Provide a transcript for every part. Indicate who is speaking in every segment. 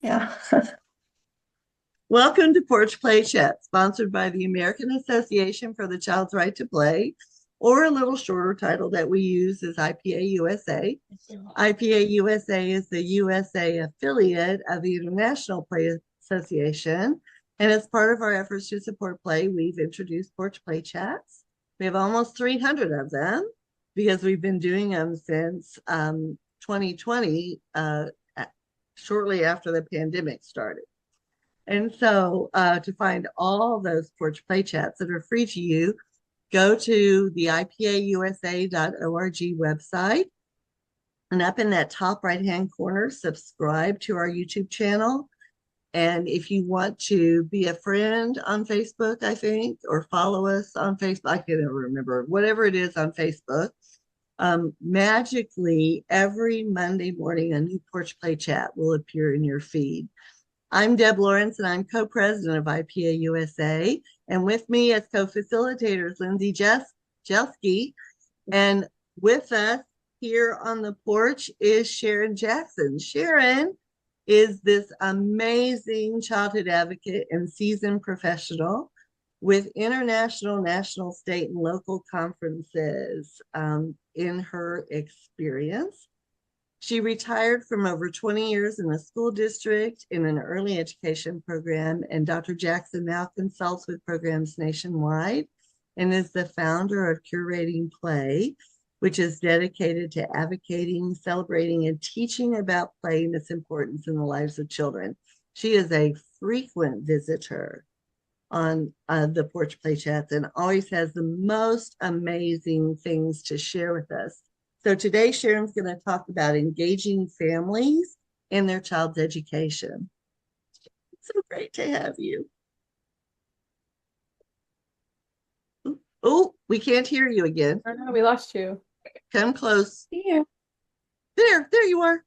Speaker 1: Yeah.
Speaker 2: Welcome to Porch Play Chat, sponsored by the American Association for the Child's Right to Play, or a little shorter title that we use is IPA USA. IPA USA is the USA affiliate of the International Play Association, and as part of our efforts to support play, we've introduced Porch Play Chats. We have almost 300 of them because we've been doing them since 2020, shortly after the pandemic started. And so to find all those Porch Play Chats that are free to you, go to the IPAUSA.org website. And up in that top right-hand corner, subscribe to our YouTube channel. And if you want to be a friend on Facebook, I think, or follow us on Facebook, I can't ever remember, whatever it is on Facebook, magically every Monday morning, a new Porch Play Chat will appear in your feed. I'm Deb Lawrence, and I'm co-president of IPA USA. And with me as co-facilitators, Lindsay Jelski. And with us here on the porch is Sharon Jackson. Sharon is this amazing childhood advocate and seasoned professional with international, national, state, and local conferences in her experience. She retired from over 20 years in a school district in an early education program, and Dr. Jackson now consults with programs nationwide and is the founder of Curating Play, which is dedicated to advocating, celebrating, and teaching about play and its importance in the lives of children. She is a frequent visitor on the Porch Play Chats and always has the most amazing things to share with us. So today, Sharon's going to talk about engaging families in their child's education. It's so great to have you. Oh, we can't hear you again.
Speaker 1: Oh no, we lost you.
Speaker 2: Come close.
Speaker 1: Yeah.
Speaker 2: There you are.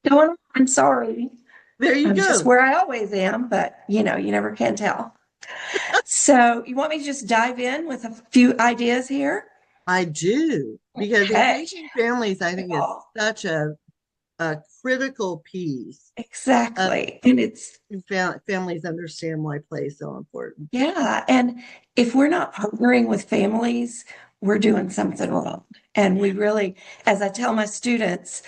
Speaker 1: Going on. Sorry.
Speaker 2: There you
Speaker 1: I'm just
Speaker 2: go.
Speaker 1: where I always am, but you never can tell. So you want me to just dive in with a few ideas here?
Speaker 2: I do, because
Speaker 1: Okay.
Speaker 2: engaging families, I think, is
Speaker 1: Oh,
Speaker 2: such a critical piece of
Speaker 1: exactly. And it's,
Speaker 2: families understand why play is so important.
Speaker 1: yeah. And if we're not partnering with families, we're doing something wrong. And we really, as I tell my students,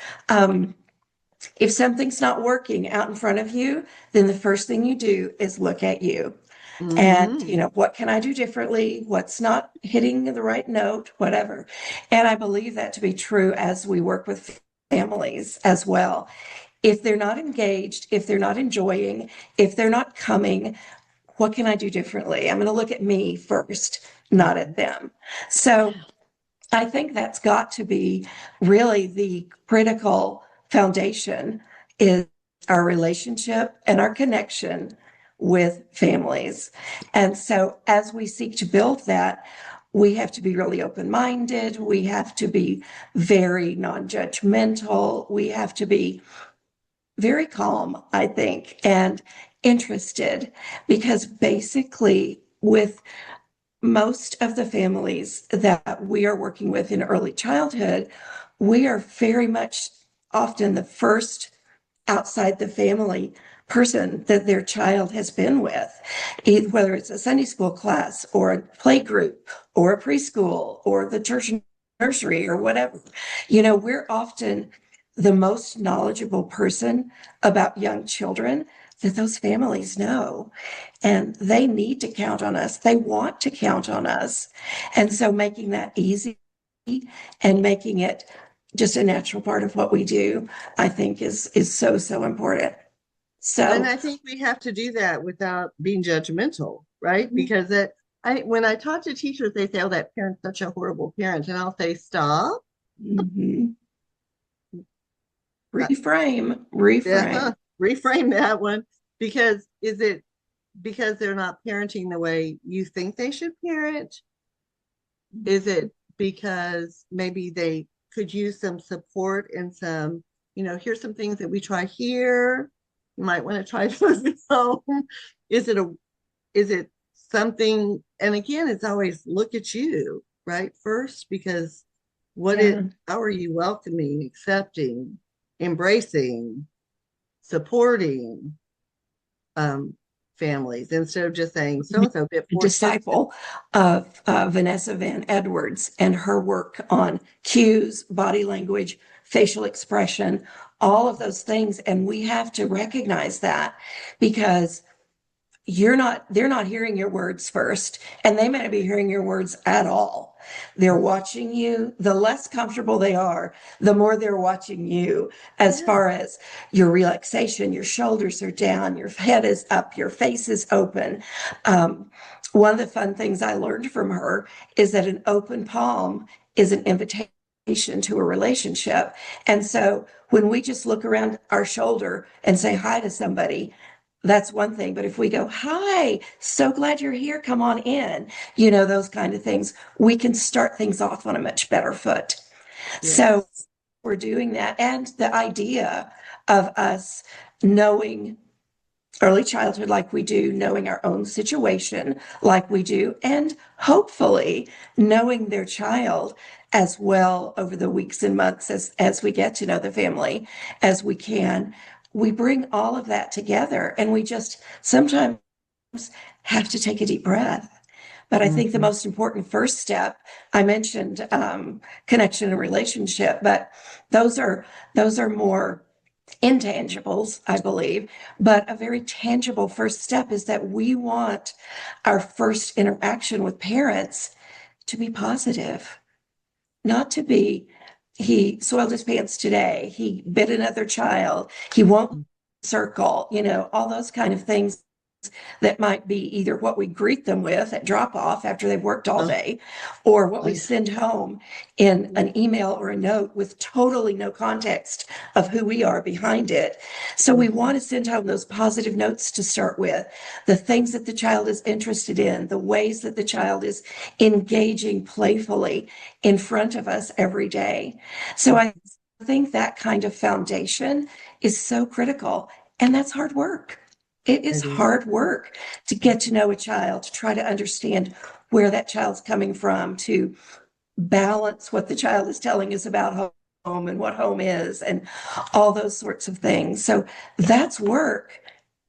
Speaker 1: if something's not working out in front of you, then the first thing you do is look at you. And,
Speaker 2: Mm-hmm.
Speaker 1: what can I do differently? What's not hitting the right note, whatever. And I believe that to be true as we work with families as well. If they're not engaged, if they're not enjoying, if they're not coming, what can I do differently? I'm going to look at me first, not
Speaker 2: Mm-hmm.
Speaker 1: at them. So I think that's got to be really the critical foundation is our relationship and our connection with families. And so as we seek to build that, we have to be really open-minded. We have to be very non-judgmental. We have to be very calm, I think, and interested because basically with most of the families that we are working with in early childhood, we are very much often the first outside the family person that their child has been with, whether it's a Sunday school class or a play group or a preschool or the church nursery or whatever. We're often the most knowledgeable person about young children that those families know. And they need to count on us. They want to count on us. And so making that easy and making it just a natural part of what we do, I think is so, so important.
Speaker 2: And
Speaker 1: So
Speaker 2: I think we have to do that without being judgmental, right? Because when I talk to teachers, they say, "Oh, that parent's such a horrible parent," and I'll say, "Stop."
Speaker 1: mhm.
Speaker 2: Uh,
Speaker 1: Reframe,
Speaker 2: yeah,
Speaker 1: reframe.
Speaker 2: reframe that one, because is it because they're not parenting the way you think they should parent? Is it because maybe they could use some support and some, here's some things that we try here. You might want to try those at home. Is it a is it something, and again, it's always look at you, right? First, because
Speaker 1: Yeah.
Speaker 2: how are you welcoming, accepting, embracing? supporting families instead of just saying so-and-so bit for
Speaker 1: Disciple of Vanessa Van Edwards and her work on cues, body language, facial expression, all of those things. And we have to recognize that because they're not hearing your words first, and they may not be hearing your words at all. They're watching you. The less comfortable they are, the more they're watching you as far as your relaxation. Your shoulders are down, your head is up, your face is open. One of the fun things I learned from her is that an open palm is an invitation to a relationship. And so when we just look around our shoulder and say hi to somebody, that's one thing. But if we go, hi, so glad you're here, come on in, those kind of things, we can start things off on a much better foot.
Speaker 2: Yes.
Speaker 1: So we're doing that. And the idea of us knowing early childhood like we do, knowing our own situation like we do, and hopefully knowing their child as well over the weeks and months as we get to know the family as we can. We bring all of that together, and we just sometimes have to take a deep breath. But I think the most important first step, I mentioned connection and relationship, but those are more intangibles, I believe. But a very tangible first step is that we want our first interaction with parents to be positive, not to be, he soiled his pants today, he bit another child, he won't circle, all those kind of things that might be either what we greet them with at drop off after they've worked all day, or what we send home in an email or a note with totally no context of who we are behind it. So we want to send home those positive notes to start with, the things that the child is interested in, the ways that the child is engaging playfully in front of us every day. So I think that kind of foundation is so critical, and that's hard work. It is hard work to get to know a child, to try to understand where that child's coming from, to balance what the child is telling us about home and what home is, and all those sorts of things. So that's work,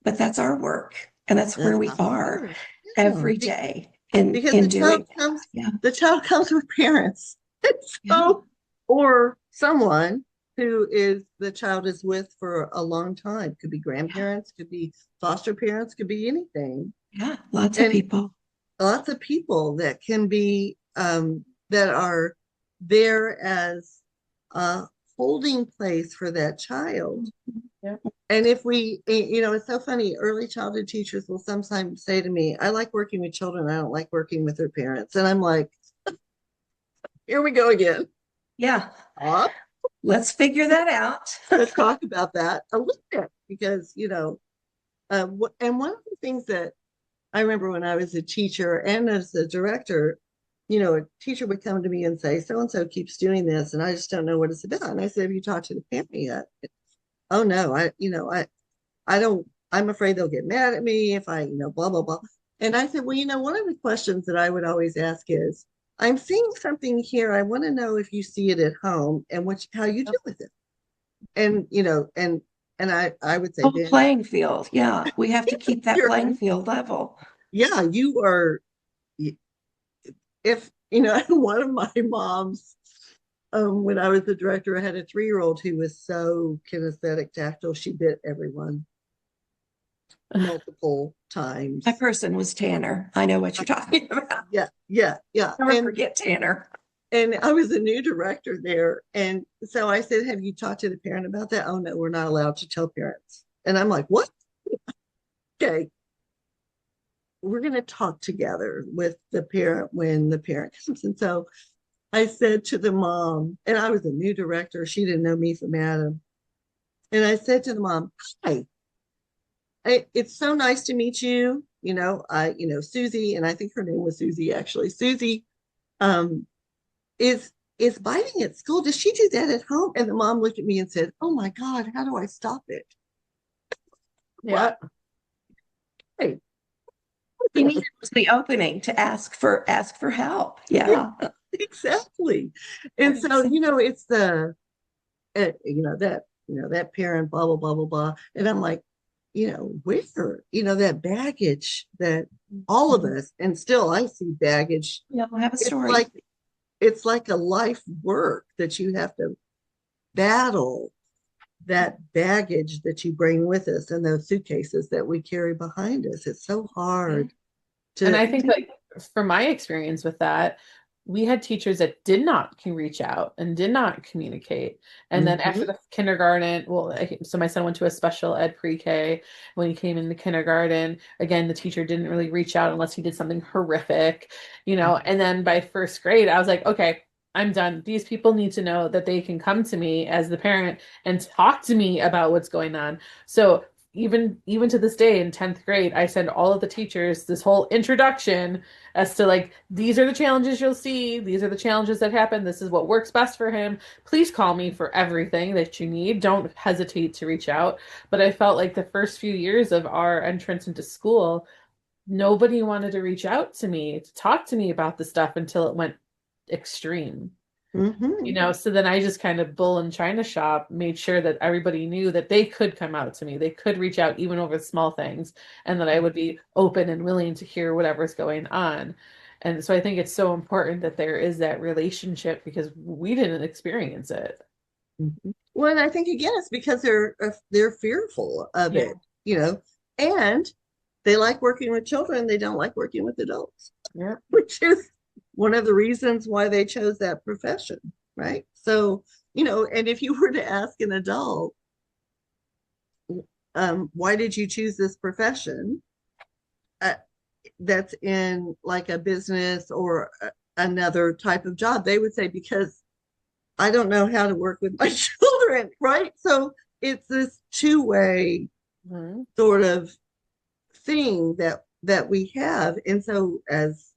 Speaker 1: but that's our work, and that's where we are every day
Speaker 2: because
Speaker 1: in doing
Speaker 2: the child comes with parents. So, or someone who is the child is with for a long time. Could be grandparents, could be foster parents, could be anything.
Speaker 1: Yeah, lots of people.
Speaker 2: Lots of people that can be that are there as a holding place for that child.
Speaker 1: Yeah.
Speaker 2: And if we, it's so funny, early childhood teachers will sometimes say to me, I like working with children, I don't like working with their parents. And I'm like, here we go again.
Speaker 1: Yeah. Let's figure that out.
Speaker 2: Let's talk about that a little bit because, and one of the things that I remember when I was a teacher and as a director, a teacher would come to me and say, so-and-so keeps doing this, and I just don't know what it's about. And I said, have you talked to the family yet? Oh, no, I don't, I'm afraid they'll get mad at me if I, blah, blah, blah. And I said, well, one of the questions that I would always ask is, I'm seeing something here. I want to know if you see it at home and how you deal with it. And, and I would say,
Speaker 1: playing field. Yeah. We have to keep that playing field level.
Speaker 2: Yeah. You are, if, one of my moms, when I was the director, I had a 3-year-old who was so kinesthetic, tactile. She bit everyone multiple times.
Speaker 1: That person was Tanner. I know what you're talking about.
Speaker 2: Yeah.
Speaker 1: Never forget Tanner.
Speaker 2: And I was a new director there. And so I said, have you talked to the parent about that? Oh, no, we're not allowed to tell parents. And I'm like, what? Okay. We're going to talk together with the parent when the parent comes. And so I said to the mom, and I was a new director. She didn't know me from Adam. And I said to the mom, hi, it's so nice to meet you. Susie, and I think her name was Susie, actually. Susie is biting at school. Does she do that at home? And the mom looked at me and said, oh my God, how do I stop it?
Speaker 1: Yeah. Hey. You needed the opening to ask for help. Yeah.
Speaker 2: Exactly. And so, it's the that that parent, blah, blah, blah, blah, blah. And I'm like, where, that baggage that all of us, and still I see baggage.
Speaker 1: Yeah, we'll have a
Speaker 2: It's
Speaker 1: story.
Speaker 2: like, it's like a life work that you have to battle that baggage that you bring with us and those suitcases that we carry behind us. It's so
Speaker 3: Yeah.
Speaker 2: hard
Speaker 3: And
Speaker 2: to,
Speaker 3: I think like from my experience with that, we had teachers that did not can reach out and did not communicate. And then after
Speaker 2: Mhm.
Speaker 3: the kindergarten, well, so my son went to a special ed pre-K. When he came into kindergarten, again, the teacher didn't really reach out unless he did something horrific, And then by first grade, I was like, okay, I'm done. These people need to know that they can come to me as the parent and talk to me about what's going on. So even to this day in 10th grade, I send all of the teachers this whole introduction as to like, these are the challenges you'll see, these are the challenges that happen, this is what works best for him. Please call me for everything that you need. Don't hesitate to reach out. But I felt like the first few years of our entrance into school, nobody wanted to reach out to me to talk to me about the stuff until it went extreme.
Speaker 2: Mhm.
Speaker 3: So then I just kind of bull and china shop, made sure that everybody knew that they could come out to me. They could reach out even over small things, and that I would be open and willing to hear whatever's going on. And so I think it's so important that there is that relationship because we didn't experience it.
Speaker 2: Mhm. Well, and I think again, it's because they're fearful of
Speaker 3: Yeah.
Speaker 2: it, and they like working with children. They don't like working with adults,
Speaker 3: Yeah.
Speaker 2: which is one of the reasons why they chose that profession, right? So, and if you were to ask an adult, why did you choose this profession? Uh, that's in like a business or another type of job, they would say, because I don't know how to work with my children, right? So it's this two-way
Speaker 3: Mhm.
Speaker 2: sort of thing that we have. And so as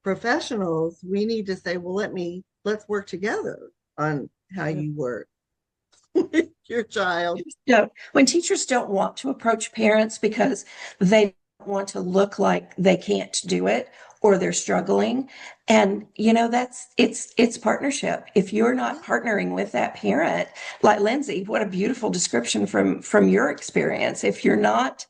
Speaker 2: professionals, we need to say, well, let's work together on how
Speaker 3: Yeah.
Speaker 2: you work with your child.
Speaker 1: When teachers don't want to approach parents because they want to look like they can't do it or they're struggling, and that's it's partnership. If you're not partnering with that parent, like Lindsay, what a beautiful description from your experience. If you're not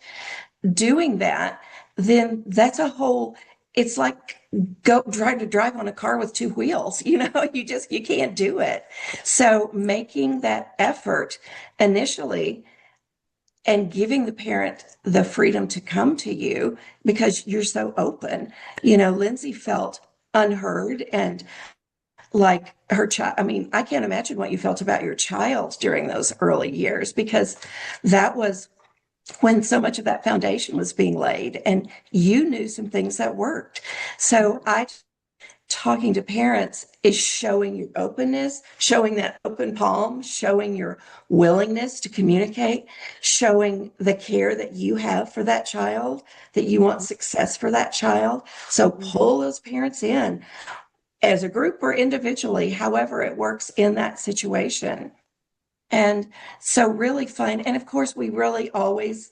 Speaker 1: doing that, then that's a whole, it's like go trying to drive on a car with two wheels. You can't do it. So making that effort initially and giving the parent the freedom to come to you because you're so open. Lindsay felt unheard and like her child. I mean, I can't imagine what you felt about your child during those early years because that was when so much of that foundation was being laid and you knew some things that worked. So I talking to parents is showing your openness, showing that open palm, showing your willingness to communicate, showing the care that you have for that child, that you want success for that child. So pull those parents in as a group or individually, however it works in that situation. And so really find, and of course, we really always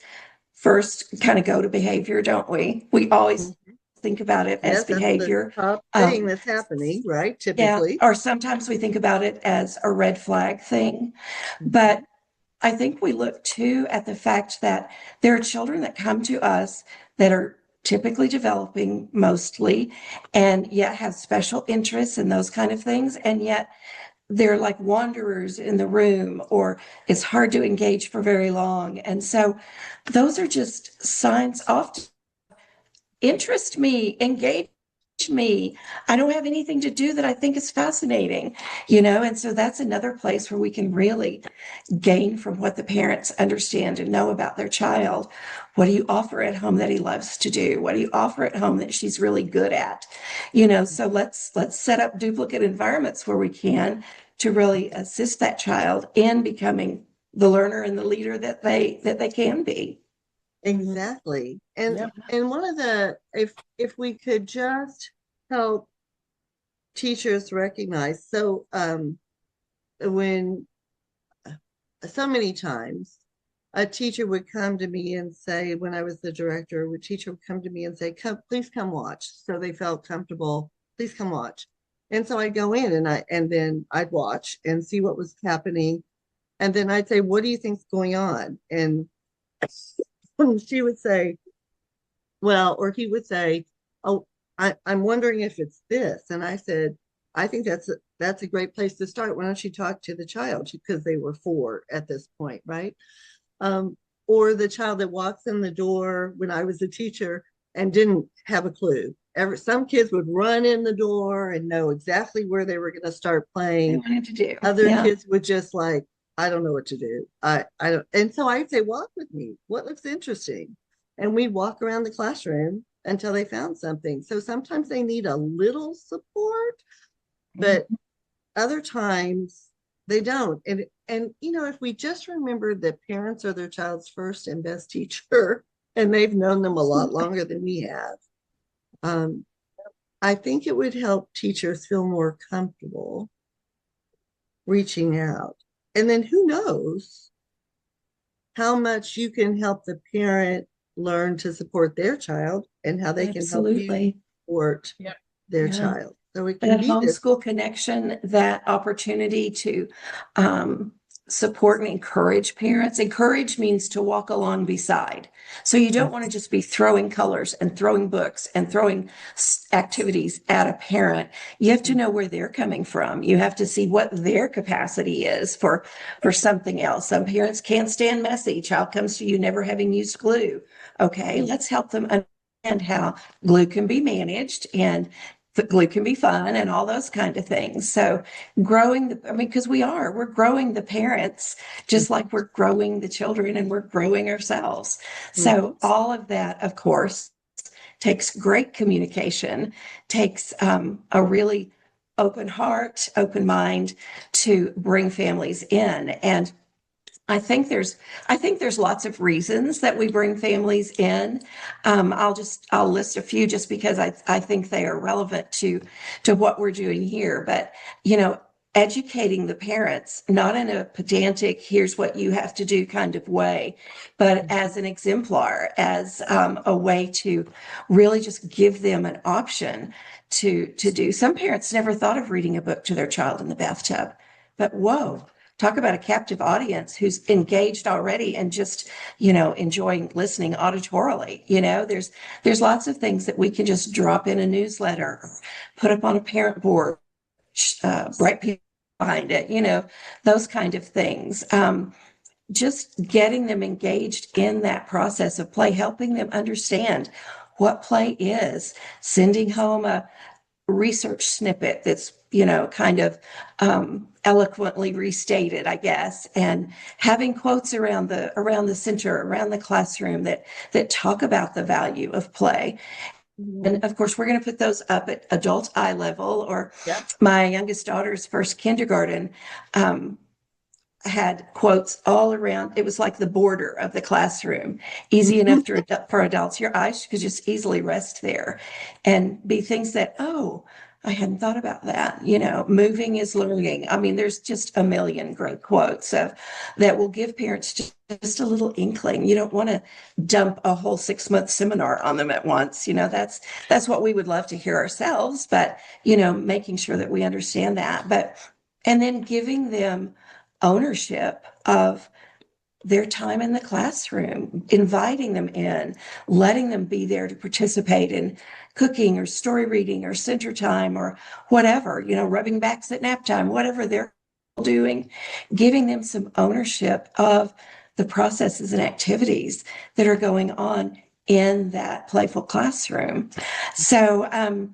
Speaker 1: first kind of go to behavior, don't we? We always think about it as
Speaker 2: Yes, that's the
Speaker 1: behavior.
Speaker 2: top thing
Speaker 1: Um,
Speaker 2: that's happening, right?
Speaker 1: yeah,
Speaker 2: Typically.
Speaker 1: or sometimes we think about it as a red flag thing. But I think we look too at the fact that there are children that come to us that are typically developing mostly and yet have special interests in those kind of things. And yet they're like wanderers in the room or it's hard to engage for very long. And so those are just signs often interest me, engage me. I don't have anything to do that I think is fascinating. And so that's another place where we can really gain from what the parents understand and know about their child. What do you offer at home that he loves to do? What do you offer at home that she's really good at? So let's set up duplicate environments where we can to really assist that child in becoming the learner and the leader that they can be.
Speaker 2: Exactly. And
Speaker 3: Yep.
Speaker 2: and one of the if we could just help teachers recognize, so when so many times a teacher would come to me and say, when I was the director, a teacher would come to me and say, come, please come watch. So they felt comfortable, please come watch. And so I'd go in and then I'd watch and see what was happening. And then I'd say, what do you think's going on? And she would say, well, or he would say, oh, I'm wondering if it's this. And I said, I think that's a great place to start. Why don't you talk to the child? Because they were 4 at this point, right? Or the child that walks in the door when I was a teacher and didn't have a clue. Some kids would run in the door and know exactly where they were going to start
Speaker 1: They
Speaker 2: playing.
Speaker 1: wanted to do.
Speaker 2: Other
Speaker 1: Yeah.
Speaker 2: kids would just like, I don't know what to do. I don't. And so I'd say, walk with me. What looks interesting? And we'd walk around the classroom until they found something. So sometimes they need a little support, but other times they don't. And if we just remember that parents are their child's first and best teacher, and they've known them a lot longer than we have, I think it would help teachers feel more comfortable reaching out. And then who knows how much you can help the parent learn to support their child and how they can help you
Speaker 1: Absolutely.
Speaker 2: support their
Speaker 1: Yeah.
Speaker 2: child. So it can
Speaker 1: That
Speaker 2: be this.
Speaker 1: homeschool connection, that opportunity to support and encourage parents. Encourage means to walk along beside. So you don't want to just be throwing colors and throwing books and throwing activities at a parent. You have to know where they're coming from. You have to see what their capacity is for something else. Some parents can't stand messy. Child comes to you never having used glue. Okay, let's help them understand how glue can be managed and the glue can be fun and all those kind of things. So because we're growing the parents just like we're growing the children and we're growing ourselves. So all of that, of course, takes great communication, takes a really open heart, open mind to bring families in. And I think there's lots of reasons that we bring families in. I'll list a few just because I think they are relevant to what we're doing here. But educating the parents, not in a pedantic, here's what you have to do kind of way, but as an exemplar, as a way to really just give them an option to do. Some parents never thought of reading a book to their child in the bathtub, but whoa. Talk about a captive audience who's engaged already and just, enjoying listening auditorily. There's lots of things that we can just drop in a newsletter, put up on a parent board, bright people behind it, those kind of things. Just getting them engaged in that process of play, helping them understand what play is, sending home a research snippet that's kind of eloquently restated, I guess, and having quotes around the center, around the classroom that talk about the value of play. And of course, we're going to put those up at adult eye level, or my youngest daughter's first kindergarten had quotes all around. It was like the border of the classroom, easy enough for adults. Your eyes could just easily rest there and be things that, oh, I hadn't thought about that. Moving is learning. I mean, there's just a million great quotes that will give parents just a little inkling. You don't want to dump a whole 6-month seminar on them at once. That's what we would love to hear ourselves, but, making sure that we understand that. And then giving them ownership of their time in the classroom, inviting them in, letting them be there to participate in cooking or story reading or center time or whatever, rubbing backs at nap time, whatever they're doing, giving them some ownership of the processes and activities that are going on in that playful classroom. So,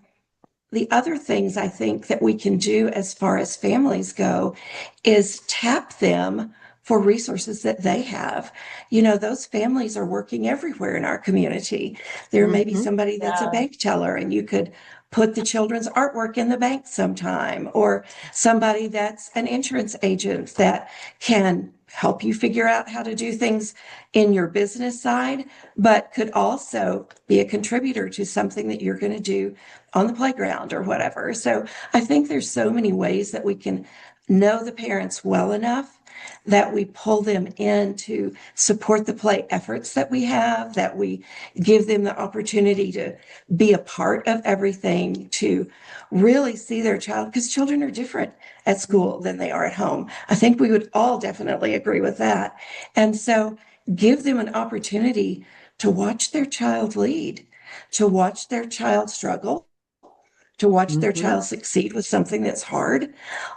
Speaker 1: the other things I think that we can do as far as families go is tap them for resources that they have. Those families are working everywhere in our community. There may be somebody that's a bank teller and you could put the children's artwork in the bank sometime, or somebody that's an insurance agent that can help you figure out how to do things in your business side, but could also be a contributor to something that you're going to do on the playground or whatever. So I think there's so many ways that we can know the parents well enough that we pull them in to support the play efforts that we have, that we give them the opportunity to be a part of everything, to really see their child, because children are different at school than they are at home. I think we would all definitely agree with that. And so give them an opportunity to watch their child lead, to watch their child struggle, to watch their child succeed with something that's hard.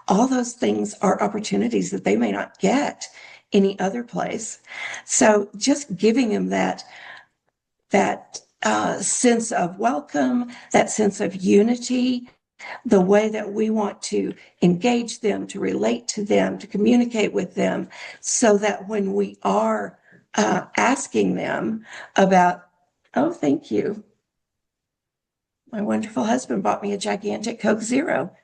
Speaker 1: All those things are opportunities that they may not get any other place. So just giving them that sense of welcome, that sense of unity, the way that we want to engage them, to relate to them, to communicate with them, so that when we are asking them about, oh, thank you. My wonderful husband bought me a gigantic Coke Zero.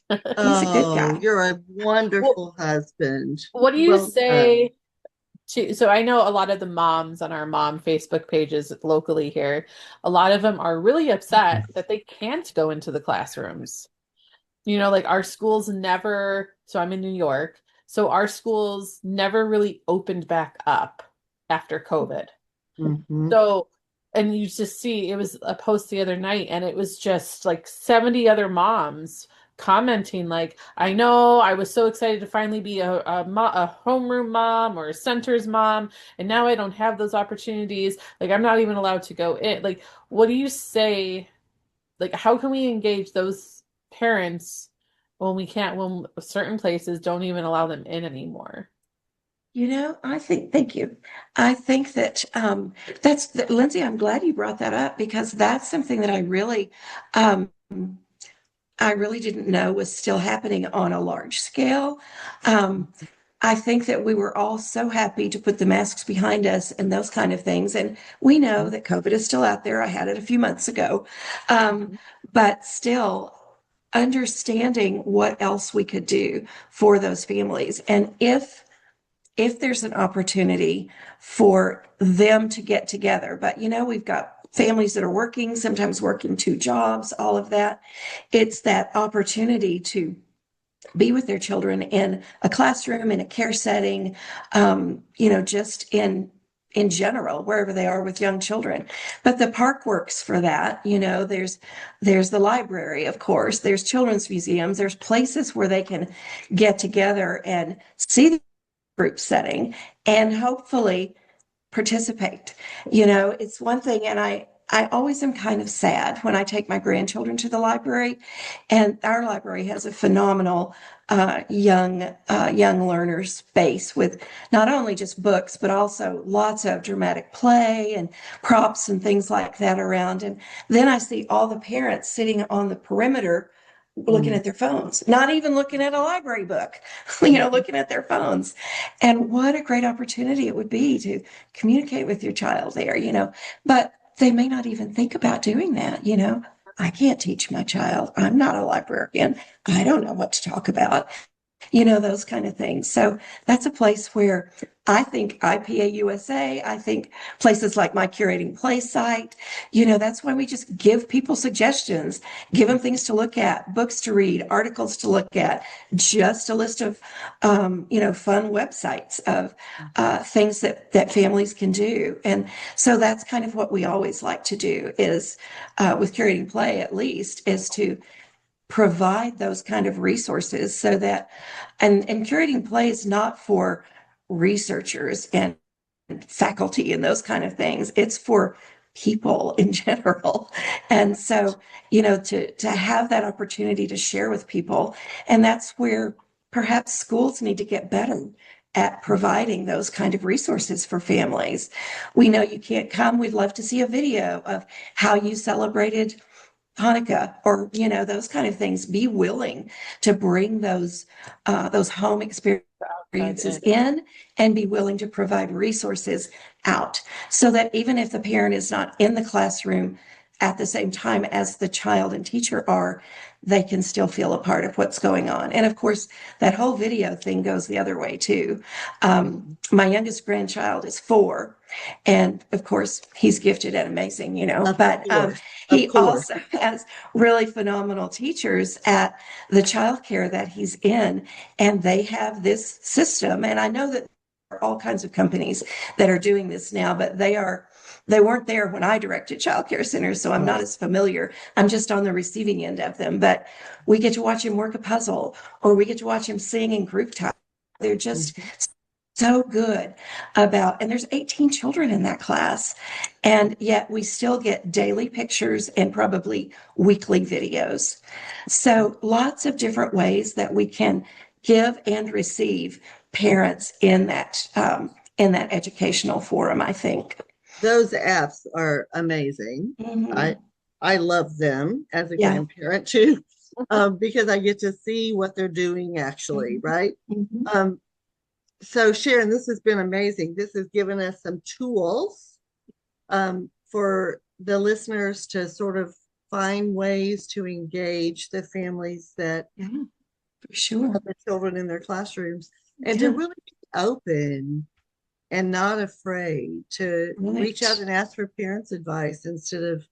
Speaker 1: He's a good
Speaker 2: Oh,
Speaker 1: guy.
Speaker 2: you're a wonderful husband.
Speaker 3: What do you
Speaker 2: Well done.
Speaker 3: say to, so I know a lot of the moms on our mom Facebook pages locally here, a lot of them are really upset that they can't go into the classrooms. You know, like our schools never, so I'm in New York, so our schools never really opened back up after COVID.
Speaker 2: Mhm.
Speaker 3: So, and you just see, it was a post the other night, and it was just like 70 other moms commenting, like, I know I was so excited to finally be a homeroom mom or a centers mom, and now I don't have those opportunities. Like, I'm not even allowed to go in. Like, what do you say? Like, how can we engage those parents when we can't, when certain places don't even allow them in anymore?
Speaker 1: You know, I think, thank you. I think that Lindsay, I'm glad you brought that up, because that's something that um, I really didn't know was still happening on a large scale. Um, I think that we were all so happy to put the masks behind us and those kind of things. And we know that COVID is still out there. I had it a few months ago. But still, understanding what else we could do for those families. And if there's an opportunity for them to get together, but we've got families that are working, sometimes working two jobs, all of that. It's that opportunity to be with their children in a classroom, in a care setting, just in general, wherever they are with young children. But the park works for that. There's the library, of course, there's children's museums, there's places where they can get together and see the group setting and hopefully participate. It's one thing, and I always am kind of sad when I take my grandchildren to the library, and our library has a phenomenal young learner space with not only just books, but also lots of dramatic play and props and things like that around. And then I see all the parents sitting on the perimeter looking at their phones, not even looking at a library book, looking at their phones. And what a great opportunity it would be to communicate with your child there, but they may not even think about doing that. I can't teach my child. I'm not a librarian. I don't know what to talk about, those kind of things. So that's a place where I think IPA USA, I think places like my Curating Play site, that's why we just give people suggestions, give them things to look at, books to read, articles to look at, just a list of, fun websites of things that families can do. And so that's kind of what we always like to do is, with Curating Play at least, is to provide those kind of resources so that, and Curating Play is not for researchers and faculty and those kind of things. It's for people in general. And so, to have that opportunity to share with people, and that's where perhaps schools need to get better at providing those kind of resources for families. We know you can't come. We'd love to see a video of how you celebrated Hanukkah, or those kind of things. Be willing to bring those home experiences in, and be willing to provide resources out, so that even if the parent is not in the classroom, at the same time as the child and teacher are, they can still feel a part of what's going on. And of course, that whole video thing goes the other way too. My youngest grandchild is 4, and of course, he's gifted and amazing,
Speaker 2: Of
Speaker 1: but
Speaker 2: course.
Speaker 1: he
Speaker 2: Of course.
Speaker 1: also has really phenomenal teachers at the childcare that he's in, and they have this system. And I know that there are all kinds of companies that are doing this now, but they weren't there when I directed childcare centers, so I'm not
Speaker 2: Right.
Speaker 1: as familiar. I'm just on the receiving end of them. But we get to watch him work a puzzle, or we get to watch him sing in group time. They're just so good about, and there's 18 children in that class, and yet we still get daily pictures and probably weekly videos. So lots of different ways that we can give and receive parents in that educational forum, I think.
Speaker 2: Those apps are amazing. I
Speaker 1: Mhm.
Speaker 2: I love them as a
Speaker 1: Yeah.
Speaker 2: grandparent too, because I get to see what they're doing actually,
Speaker 1: Mhm.
Speaker 2: right?
Speaker 1: Mhm.
Speaker 2: Um, so Sharon, this has been amazing. This has given us some tools for the listeners to sort of find ways to engage the families that
Speaker 1: Yeah, for sure.
Speaker 2: have the children in their classrooms and to
Speaker 1: Yeah,
Speaker 2: really be open and not afraid to reach out
Speaker 1: right.
Speaker 2: and ask for parents' advice instead of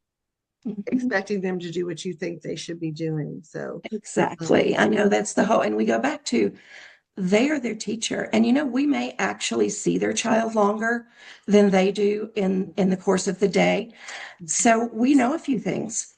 Speaker 1: Mhm.
Speaker 2: expecting them to do what you think they should be doing. So, um,
Speaker 1: Exactly. I know that's the whole, and we go back to they are their teacher. And we may actually see their child longer than they do in the course of the day. So we know a few things,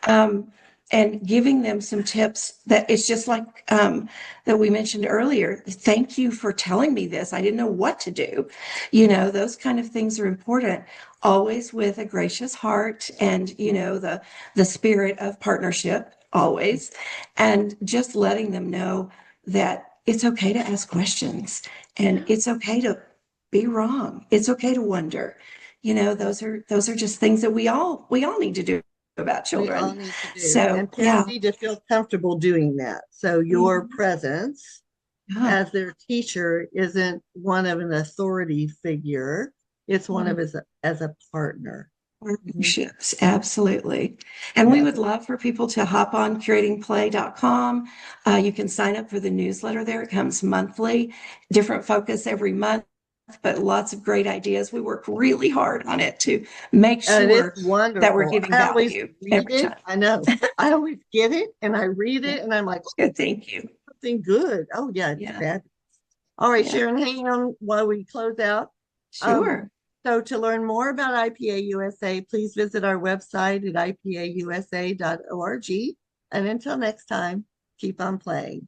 Speaker 1: um, and giving them some tips that it's just like that we mentioned earlier. Thank you for telling me this. I didn't know what to do. Those kind of things are important. Always with a gracious heart and the spirit of partnership always, and just letting them know that it's okay to ask questions and it's okay to be wrong. It's okay to wonder. Those are just things that we all need to do about
Speaker 2: we all
Speaker 1: children.
Speaker 2: need to do,
Speaker 1: So
Speaker 2: and parents
Speaker 1: yeah.
Speaker 2: need to feel comfortable doing that. So, your
Speaker 1: Mhm.
Speaker 2: presence
Speaker 1: Yeah.
Speaker 2: as their teacher isn't one of an authority figure, it's one of as a partner. Mhm.
Speaker 1: Partnerships, absolutely. And we
Speaker 2: Yes.
Speaker 1: would love for people to hop on curatingplay.com. You can sign up for the newsletter there. It comes monthly, different focus every month, but lots of great ideas. We work really hard on it to make
Speaker 2: And it's
Speaker 1: sure that we're
Speaker 2: wonderful.
Speaker 1: giving
Speaker 2: I always
Speaker 1: value
Speaker 2: read
Speaker 1: every
Speaker 2: it.
Speaker 1: time.
Speaker 2: I know. I always get it and I read
Speaker 1: Yeah.
Speaker 2: it and I'm like, oh,
Speaker 1: Good. Thank you.
Speaker 2: something good. Oh, yeah, it's
Speaker 1: Yeah.
Speaker 2: fabulous. All right,
Speaker 1: Yeah.
Speaker 2: Sharon, hang on while we close out. Um,
Speaker 1: Sure.
Speaker 2: so to learn more about IPA USA, please visit our website at ipausa.org. And until next time, keep on playing.